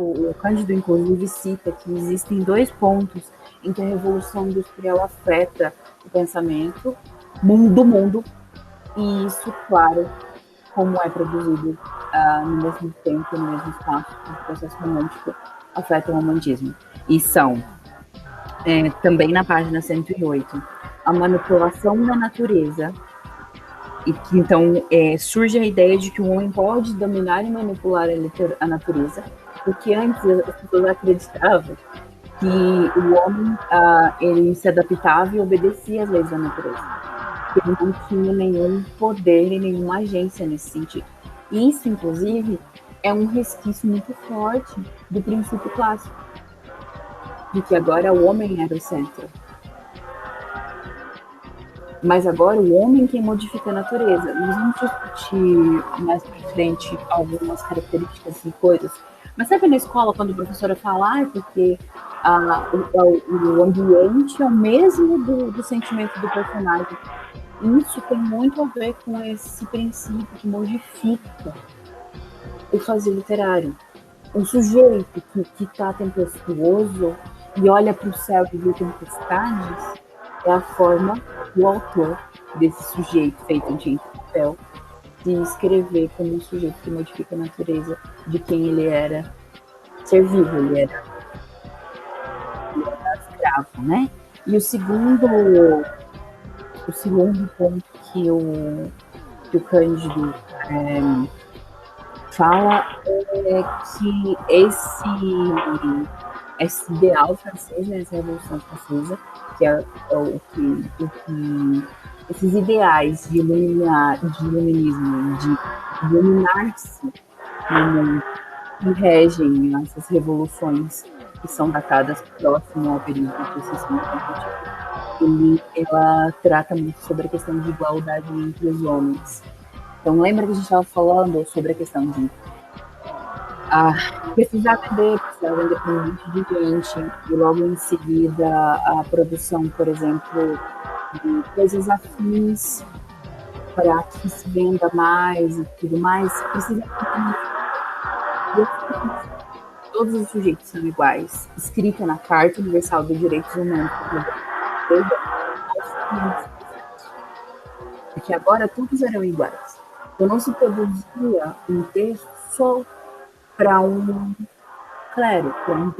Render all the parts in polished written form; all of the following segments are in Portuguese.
o Cândido, inclusive, cita que existem 2 pontos em que a Revolução Industrial afeta o pensamento do mundo, e isso, claro, como é produzido no mesmo tempo, no mesmo espaço, o processo romântico afeta o romantismo. E são, também na página 108, a manipulação da natureza, e que então surge a ideia de que o homem pode dominar e manipular a natureza, porque antes as pessoas acreditavam que o homem ele se adaptava e obedecia às leis da natureza, que ele não tinha nenhum poder e nenhuma agência nesse sentido. Isso, inclusive, é um resquício muito forte do princípio clássico, de que agora o homem era o centro. Mas agora o homem quem modifica a natureza. Nós vamos discutir mais para frente algumas características e coisas. Mas sabe na escola, quando a professora fala, porque o ambiente é o mesmo do sentimento do personagem. Isso tem muito a ver com esse princípio que modifica o fazer literário. Um sujeito que está tempestuoso e olha para o céu e vê tempestades é a forma do autor desse sujeito feito em tinta e papel de escrever como um sujeito que modifica a natureza de quem ele era ser vivo, ele era escravo, né? E o segundo ponto que o Cândido fala é que esse ideal francês, né, essa Revolução Francesa, que é o que esses ideais de iluminismo, de iluminar-se no mundo, que regem essas revoluções que são datadas próximo ao período do processamento político, ela trata muito sobre a questão de igualdade entre os homens. Então, lembra que a gente estava falando sobre a questão de precisar vender para um monte de gente, e logo em seguida a produção, por exemplo, de coisas afins para que se venda mais e tudo mais, precisa todos os sujeitos são iguais, escrita na Carta Universal dos Direitos Humanos, porque agora todos eram iguais. Então não se produzia um texto só para um clero, para um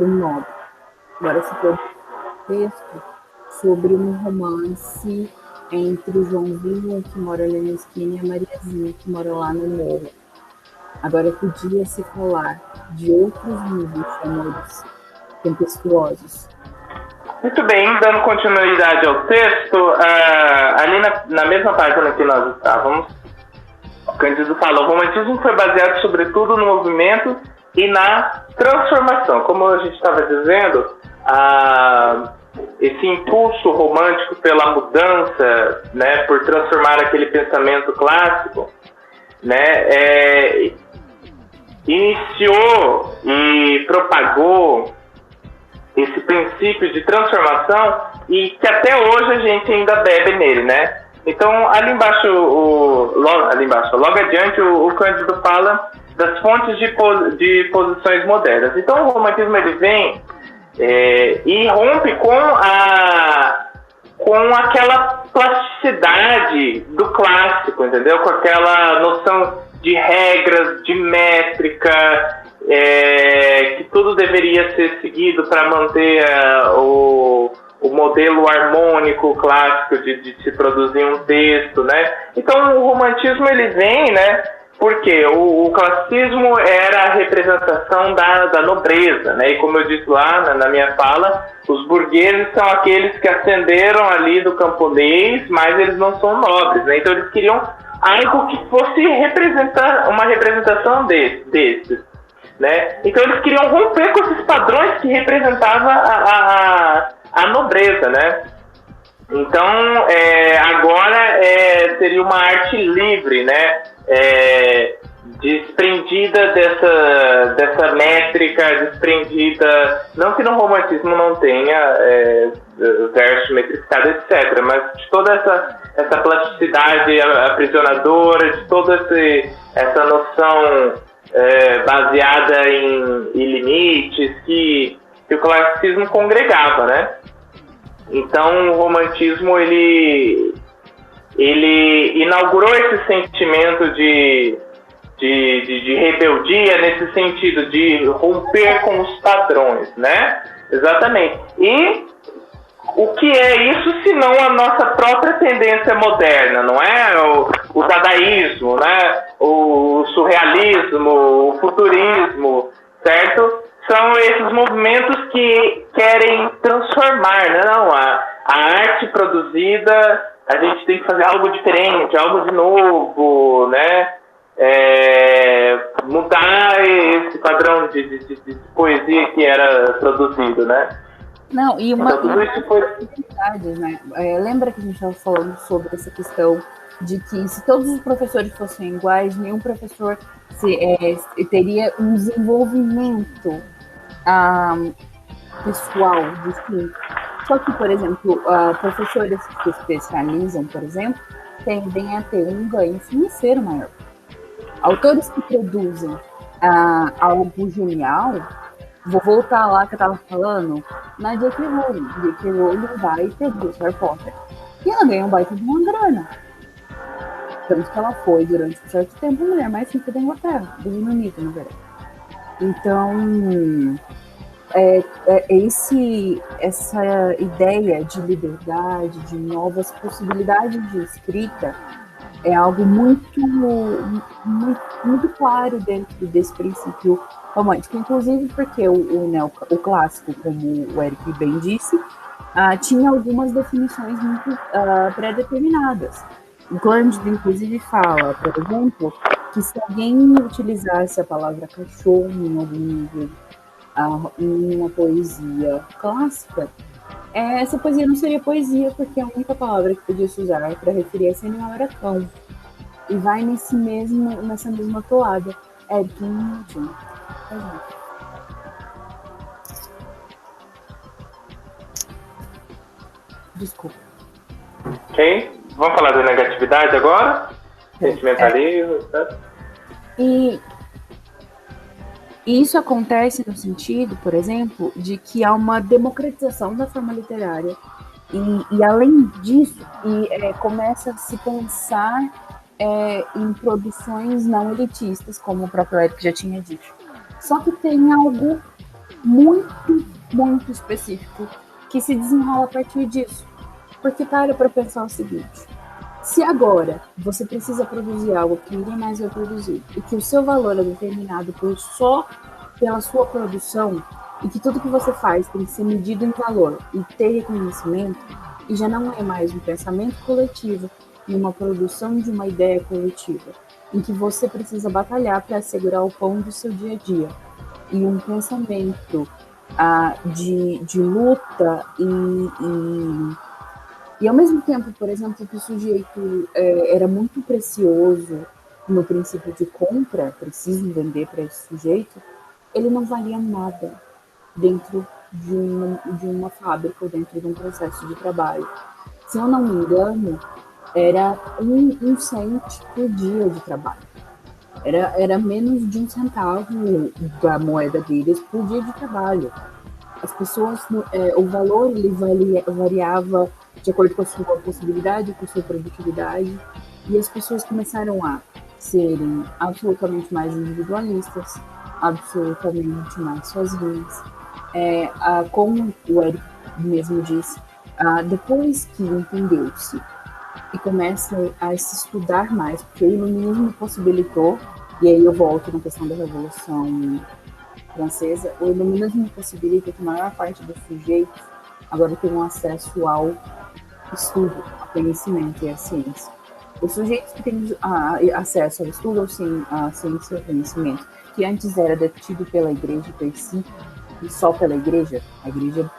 nobre. Agora se produz um texto sobre um romance entre o Joãozinho, que mora ali na esquina, e a Mariazinha, que mora lá no morro. Agora podia se falar de outros níveis de amores tempestuosos. Muito bem, dando continuidade ao texto, ali na mesma página que nós estávamos, o Cândido falou: o romantismo foi baseado sobretudo no movimento e na transformação. Como a gente estava dizendo, esse impulso romântico pela mudança, né, por transformar aquele pensamento clássico, né, iniciou e propagou esse princípio de transformação e que até hoje a gente ainda bebe nele, né? Então, ali embaixo, logo adiante, o Cândido fala das fontes de posições modernas. Então, o romantismo ele vem e rompe com aquela plasticidade do clássico, entendeu? Com aquela noção de regras, de métrica, que tudo deveria ser seguido para manter o modelo harmônico clássico de se produzir um texto, né? Então o romantismo ele vem, né? Porque o classicismo era a representação da nobreza, né? E como eu disse lá na minha fala, os burgueses são aqueles que ascenderam ali do camponês, mas eles não são nobres, né? Então eles queriam algo que fosse uma representação desses, né? Então eles queriam romper com esses padrões que representavam a nobreza, né? Então agora seria uma arte livre, né? Desprendida dessa métrica, desprendida, não que no romantismo não tenha verso metrificado, etc., mas de toda essa plasticidade aprisionadora, de toda essa noção baseada em limites que o classicismo congregava, né? Então, o romantismo, ele inaugurou esse sentimento de rebeldia, nesse sentido de romper com os padrões, né? Exatamente. E o que é isso se não a nossa própria tendência moderna, não é? O dadaísmo, né? O surrealismo, o futurismo, certo? São esses movimentos que querem transformar, né? Não, a arte produzida, a gente tem que fazer algo diferente, algo de novo, né? Mudar esse padrão de poesia que era produzido, né? Não, e uma então, tudo isso foi... né? Lembra que a gente estava falando sobre essa questão de que se todos os professores fossem iguais, nenhum professor teria um desenvolvimento pessoal distinto. Só que, por exemplo, professores que se especializam, por exemplo, tendem a ter um ganho financeiro maior. Autores que produzem algo genial, vou voltar lá que eu estava falando, na J.K. Rowling. J.K. Rowling vai e produz Harry Potter. E ela ganha um baita de uma grana. Tanto que ela foi, durante um certo tempo, a mulher mais rica da Inglaterra, do Reino Unido, na verdade. Então, essa ideia de liberdade, de novas possibilidades de escrita, é algo muito, muito, muito claro dentro desse princípio romântico, inclusive porque o clássico, como o Eric bem disse, tinha algumas definições muito pré-determinadas. O Cândido, inclusive, fala, por exemplo, que se alguém utilizasse a palavra cachorro em algum nível, em uma poesia clássica, essa poesia não seria poesia, porque a única palavra que podia se usar para referir a esse animal era cão. E vai nessa mesma toada. Eric, um minutinho. Desculpa. Ok. Vamos falar da negatividade agora? Sentimentalismo, certo? E isso acontece no sentido, por exemplo, de que há uma democratização da forma literária. E além disso, começa a se pensar em produções não elitistas, como o próprio Eric já tinha dito. Só que tem algo muito, muito específico que se desenrola a partir disso. Porque para pensar o seguinte: se agora você precisa produzir algo que ninguém mais vai produzir, e que o seu valor é determinado só pela sua produção, e que tudo que você faz tem que ser medido em valor e ter reconhecimento, e já não é mais um pensamento coletivo e uma produção de uma ideia coletiva, em que você precisa batalhar para assegurar o pão do seu dia a dia, e um pensamento de luta e ao mesmo tempo, por exemplo, que o sujeito era muito precioso no princípio de compra, preciso vender para esse sujeito, ele não valia nada dentro de uma fábrica ou dentro de um processo de trabalho. Se eu não me engano, era um cento por dia de trabalho. Era menos de 1 centavo da moeda deles por dia de trabalho. As pessoas, o valor ele variava de acordo com a sua possibilidade, com a sua produtividade, e as pessoas começaram a serem absolutamente mais individualistas, absolutamente mais sozinhas. Como o Eric mesmo disse, depois que entendeu-se e começa a se estudar mais, porque o iluminismo possibilitou, e aí eu volto na questão da Revolução Francesa, o iluminismo possibilita que a maior parte dos sujeitos agora tenham acesso ao estudo, ao conhecimento e à ciência. Os sujeitos que têm acesso ao estudo, à ciência e ao conhecimento, que antes era detido pela igreja per si, e só pela igreja, a igreja,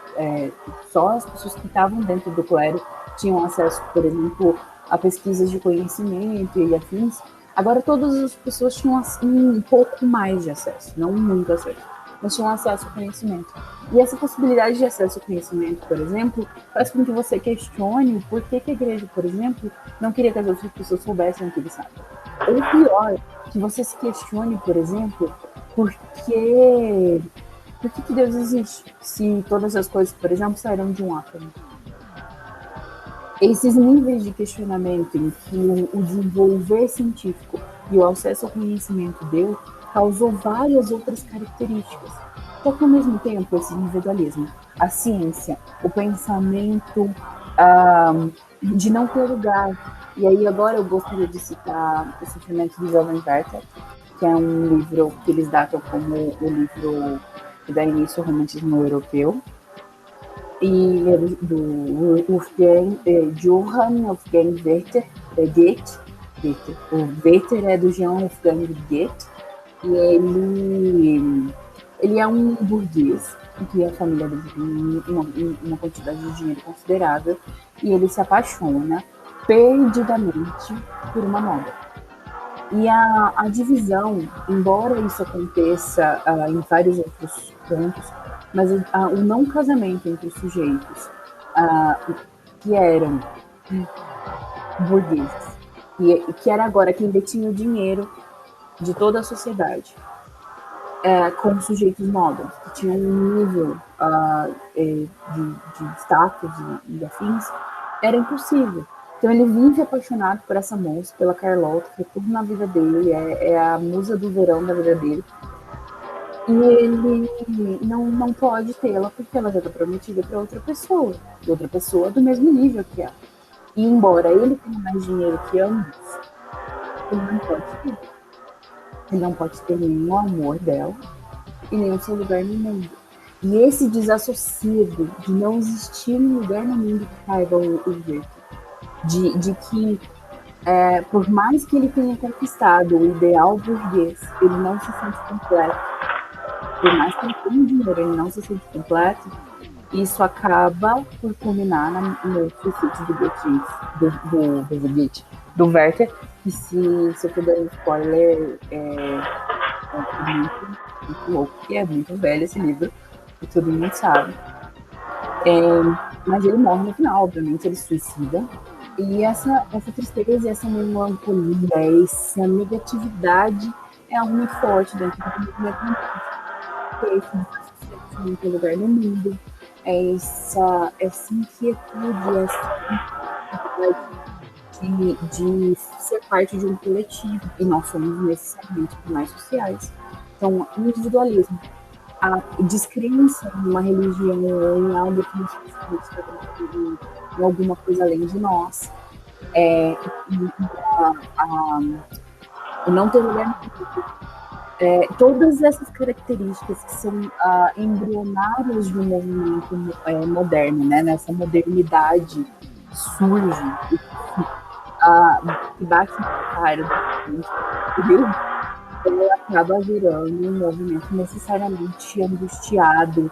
só as pessoas que estavam dentro do clero tinham acesso, por exemplo, a pesquisas de conhecimento e afins. Agora todas as pessoas tinham um pouco mais de acesso, não muito acesso, mas tinham acesso ao conhecimento. E essa possibilidade de acesso ao conhecimento, por exemplo, faz com que você questione por que a igreja, por exemplo, não queria que as outras pessoas soubessem o que ele sabe. Ou pior, que você se questione, por exemplo, por que Deus existe, se todas as coisas, por exemplo, saíram de um átomo. Esses níveis de questionamento em que o desenvolver científico e o acesso ao conhecimento deu, causou várias outras características. Só que, ao mesmo tempo, esse individualismo, a ciência, o pensamento de não ter lugar. E aí, agora eu gostaria de citar o Sofrimento do Jovem Werther, que é um livro que eles datam como o livro que dá início ao romantismo europeu. E é do Johann Wolfgang Goethe. O Werther é do Johann Wolfgang Goethe. E ele é um burguês, que a família dele tem uma quantidade de dinheiro considerável, e ele se apaixona perdidamente por uma moda. E a divisão, embora isso aconteça em vários outros pontos, mas o não casamento entre os sujeitos que eram burgueses, que era agora quem detinha o dinheiro de toda a sociedade, com sujeitos nobres, que tinham um nível de status e afins, era impossível. Então ele vive apaixonado por essa moça, pela Carlota, que é tudo na vida dele, é a musa do verão da vida dele. E ele não pode tê-la porque ela já está prometida para outra pessoa do mesmo nível que ela. E embora ele tenha mais dinheiro que ambos, ele não pode ter. Ele não pode ter nenhum amor dela e nem o seu lugar no mundo. E esse desassossego de não existir um lugar no mundo que caiba o Werther, de que por mais que ele tenha conquistado o ideal burguês, ele não se sente completo. Por mais que ele tenha dinheiro, ele não se sente completo. Isso acaba por culminar no suicídio do Werther, que se eu for dar um spoiler, é muito louco, que é muito velho esse livro, que todo mundo sabe. Mas ele morre no final, obviamente, ele se suicida. E essa tristeza, essa melancolia, essa negatividade é algo muito forte dentro do movimento. Esse não tem lugar no mundo, essa inquietude, essa de ser parte de um coletivo, e nós somos necessariamente mais sociais. Então, o individualismo, a descrença em uma religião ou em algo que nos em alguma coisa além de nós, o não ter lugar no mundo. Todas essas características que são embrionárias de um movimento moderno, né? Nessa modernidade que surge, que bate no cara ela acaba virando um movimento necessariamente angustiado,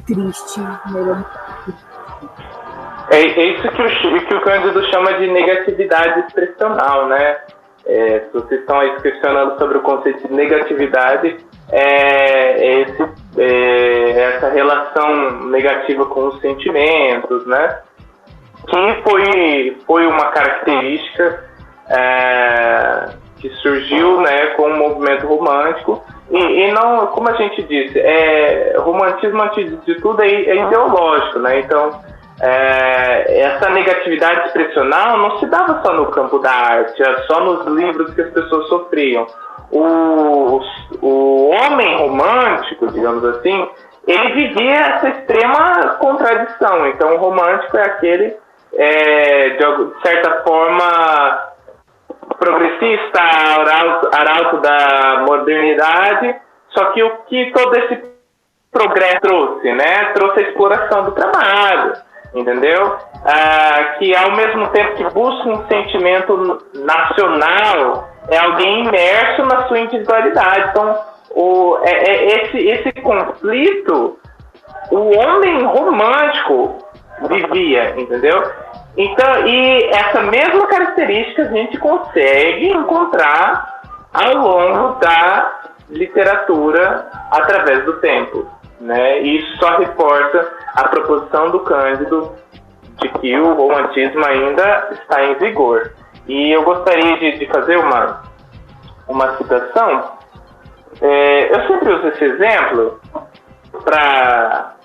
triste, melancólico. É isso que o Cândido chama de negatividade expressional, né? Se vocês estão aí questionando sobre o conceito de negatividade, essa relação negativa com os sentimentos, né? Que foi uma característica que surgiu, né, com o movimento romântico e não, como a gente disse, romantismo antes de tudo é ideológico, né? Então essa negatividade expressional não se dava só no campo da arte, só nos livros que as pessoas sofriam. O homem romântico, digamos assim, ele vivia essa extrema contradição. Então o romântico é aquele de certa forma progressista, arauto da modernidade, só que o que todo esse progresso trouxe, né? Trouxe a exploração do trabalho, entendeu? Que ao mesmo tempo que busca um sentimento nacional, é alguém imerso na sua individualidade. Então, esse conflito, o homem romântico vivia, entendeu? Então, e essa mesma característica a gente consegue encontrar ao longo da literatura através do tempo, né? E isso só reforça a proposição do Cândido de que o romantismo ainda está em vigor. E eu gostaria de fazer uma citação. Eu sempre uso esse exemplo para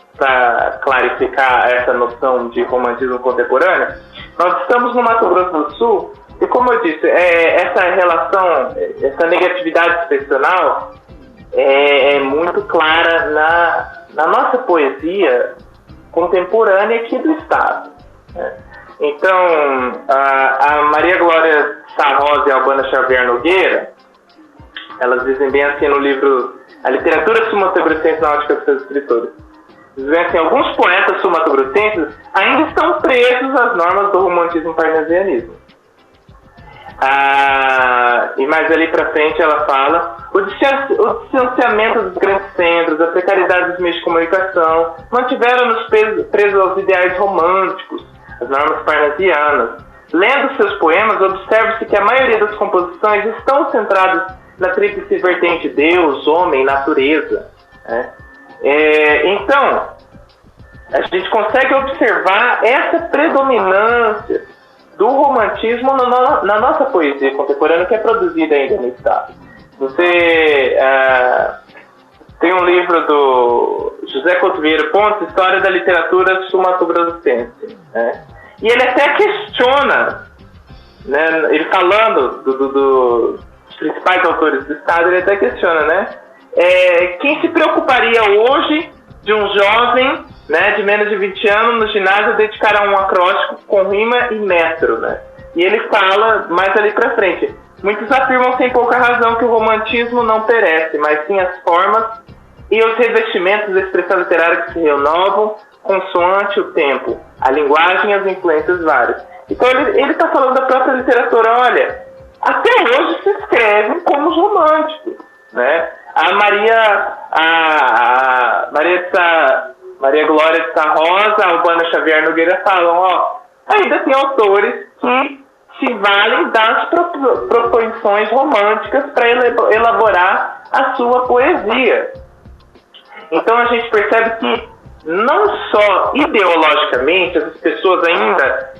clarificar essa noção de romantismo contemporâneo. Nós estamos no Mato Grosso do Sul e, como eu disse, essa relação, essa negatividade excepcional é muito clara na nossa poesia contemporânea aqui do Estado, né? Então, a Maria Glória Sarrosa e a Albana Xavier Nogueira, elas dizem bem assim no livro A Literatura Sul-Mato-Grossense na Ótica dos seus Escritores. Dizem assim, alguns poetas sul-mato-grossenses ainda estão presos às normas do romantismo parnasianismo. E mais ali para frente ela fala o distanciamento dos grandes centros, a precariedade dos meios de comunicação mantiveram-nos presos aos ideais românticos, as normas parnasianas. Lendo seus poemas, observa-se que a maioria das composições estão centradas na tríplice vertente Deus, homem, natureza, né? Então, a gente consegue observar essa predominância do romantismo na nossa poesia contemporânea, que é produzida ainda no Estado. Você tem um livro do José Couto Vieira Pontes, História da Literatura Sul-Mato-Grossense, né? E ele até questiona, né, ele falando dos principais autores do Estado, ele até questiona, né? Quem se preocuparia hoje de um jovem, né, de menos de 20 anos no ginásio dedicar a um acróstico com rima e metro, né? E ele fala mais ali pra frente: muitos afirmam sem pouca razão que o romantismo não perece, mas sim as formas e os revestimentos da expressão literária que se renovam consoante o tempo, a linguagem e as influências várias. Então ele está falando da própria literatura. Olha, até hoje se escrevem como os românticos, né? A Maria Glória de Sarrosa, a Albana Xavier Nogueira falam, ainda tem autores que se valem das proposições românticas para elaborar a sua poesia. Então a gente percebe que não só ideologicamente as pessoas ainda,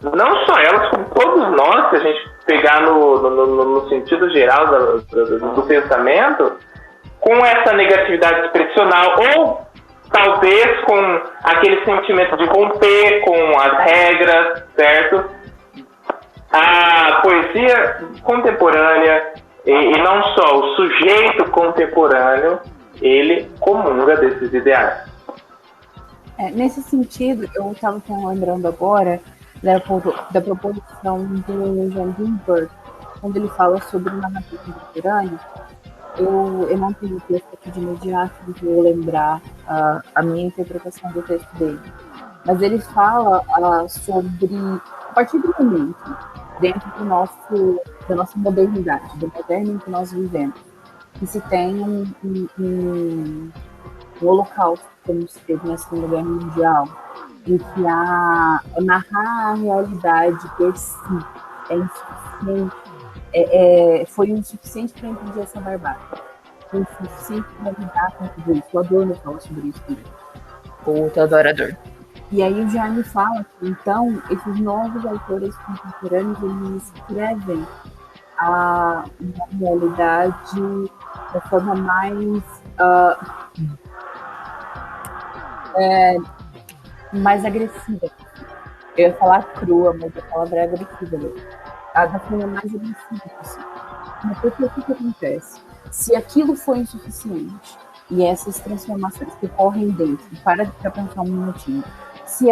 não só elas, como todos nós, se a gente pegar no sentido geral do pensamento, com essa negatividade expressional, ou talvez com aquele sentimento de romper com as regras, certo? A poesia contemporânea, e não só o sujeito contemporâneo, ele comunga desses ideais. Nesse sentido, eu estava lembrando agora da proposição do Jean Greenberg, quando ele fala sobre o narrativa contemporânea. Eu não tenho o texto aqui de imediato, porque eu vou lembrar a minha interpretação do texto dele. Mas ele fala sobre, a partir do momento, dentro da nossa modernidade, do moderno em que nós vivemos, que se tem um holocausto, como se teve na Segunda Guerra Mundial, em que narrar a realidade per si é insuficiente, foi insuficiente para impedir essa barbárie. Foi insuficiente para lidar com tudo isso. O Adorno fala sobre isso também. O Theodor Adorno. E aí o Jaime fala que, então, esses novos autores contemporâneos, eles escrevem a realidade da forma mais agressiva. Eu ia falar crua, mas a palavra é agressiva mesmo. Da forma mais agressiva possível. Mas o que acontece? Se aquilo foi insuficiente, e essas transformações que ocorrem dentro, para pensar um minutinho, se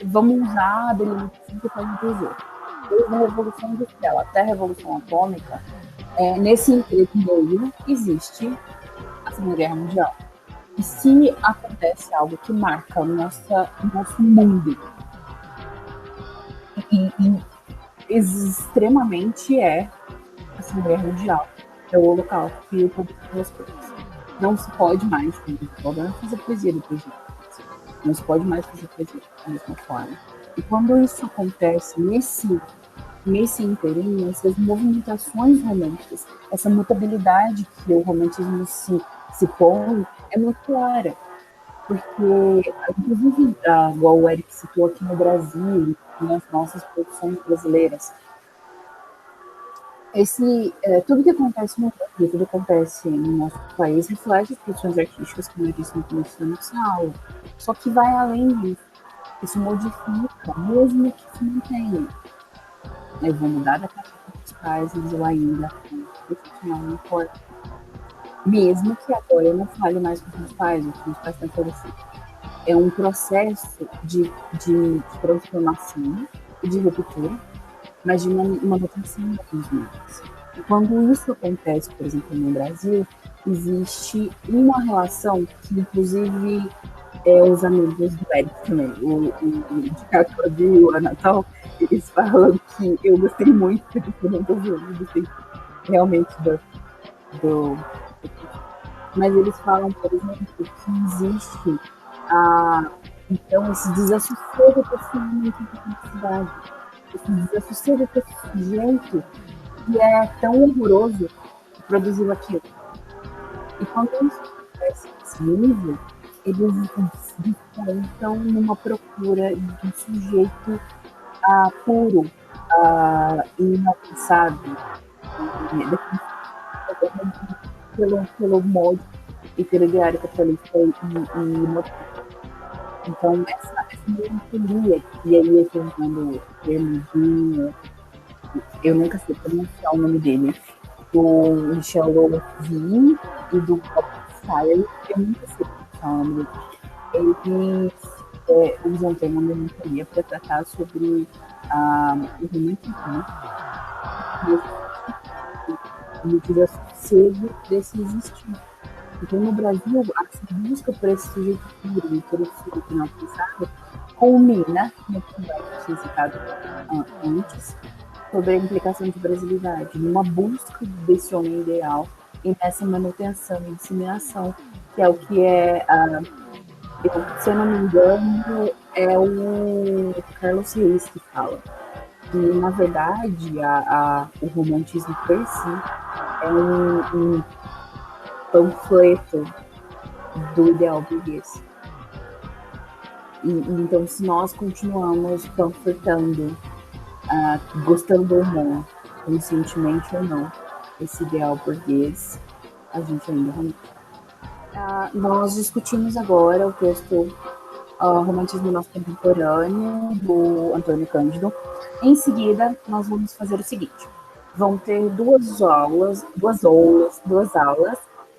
vamos usar a delimitação que pode dizer, desde a Revolução Industrial até a Revolução Atômica, nesse intermeio existe a Segunda Guerra Mundial. E se acontece algo que marca o nosso mundo, e extremamente a Segunda Guerra Mundial, é o Holocausto e o público das coisas. Não se pode mais fazer poesia depois disso. Não se pode mais fazer poesia da mesma forma. E quando isso acontece nesse inteirinho, essas movimentações românticas, essa mutabilidade que o romantismo se põe, é muito clara. Porque, inclusive, igual o Eric citou aqui no Brasil, nas nossas produções brasileiras, Tudo que acontece no Brasil, tudo que acontece no nosso país reflete as produções artísticas, como eu disse no começo da nossa aula. Só que vai além disso. Isso modifica, mesmo que se mantenha. Eu vou mudar da casa dos pais, mas eu ainda não importa. Mesmo que agora eu não fale mais com os meus pais, os meus pais estão falecidos. É um processo de transformação e de ruptura, mas de manutenção dos marcos. E quando isso acontece, por exemplo, no Brasil, existe uma relação que, inclusive, os amigos do Eric também, o Dicaco e o Anatal, eles falam que eu gostei muito, porque eu não estou vendo, gostei realmente do. Mas eles falam, por exemplo, que existe então esse desassossego com esse homem que tem na cidade, esse desassossego com esse sujeito que é tão horroroso que produziu aquilo. E quando isso acontece nesse nível, eles estão numa procura de um sujeito puro, inalcançável, pelo molde e pelo ideário capitalista e então, essa melancolia, e aí eu estou usando o termo de. Eu nunca sei pronunciar o nome dele, do Michel Louvain e do Bob Sire, eu nunca sei pronunciar o nome dele. Eles usam o termo melancolia para tratar sobre o romantismo e o desassossego desse existir. Então, no Brasil, a busca por esse sujeito puro e por esse sujeito inalcançável culmina no que eu tinha citado antes, sobre a implicação de brasilidade, numa busca desse homem ideal e nessa manutenção e disseminação, que é o que se eu não me engano, é o Carlos Reis que fala. E, na verdade, o romantismo per si é um panfleto do ideal burguês. Então, se nós continuamos panfletando, gostando ou não, conscientemente ou não, esse ideal burguês, a gente ainda vai. Nós discutimos agora o texto Romantismo Nosso Contemporâneo, do Antônio Cândido. Em seguida, nós vamos fazer o seguinte: vão ter duas aulas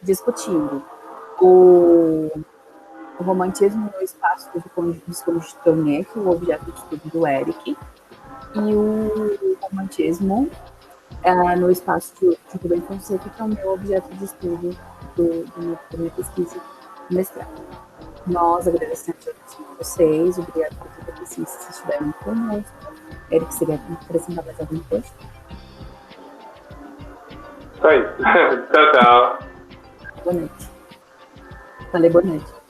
discutindo o romantismo no espaço do discurso de Tonnet, que é o objeto de estudo do Eric, e o romantismo no espaço de Rubem Fonseca, que é o meu objeto de estudo da minha pesquisa no mestrado. Nós agradecemos a vocês, obrigado por toda a paciência que vocês tiveram conosco. Eric, você quer acrescentar mais alguma coisa? Só isso. Tchau, tchau. Boa noite. Falei boa noite.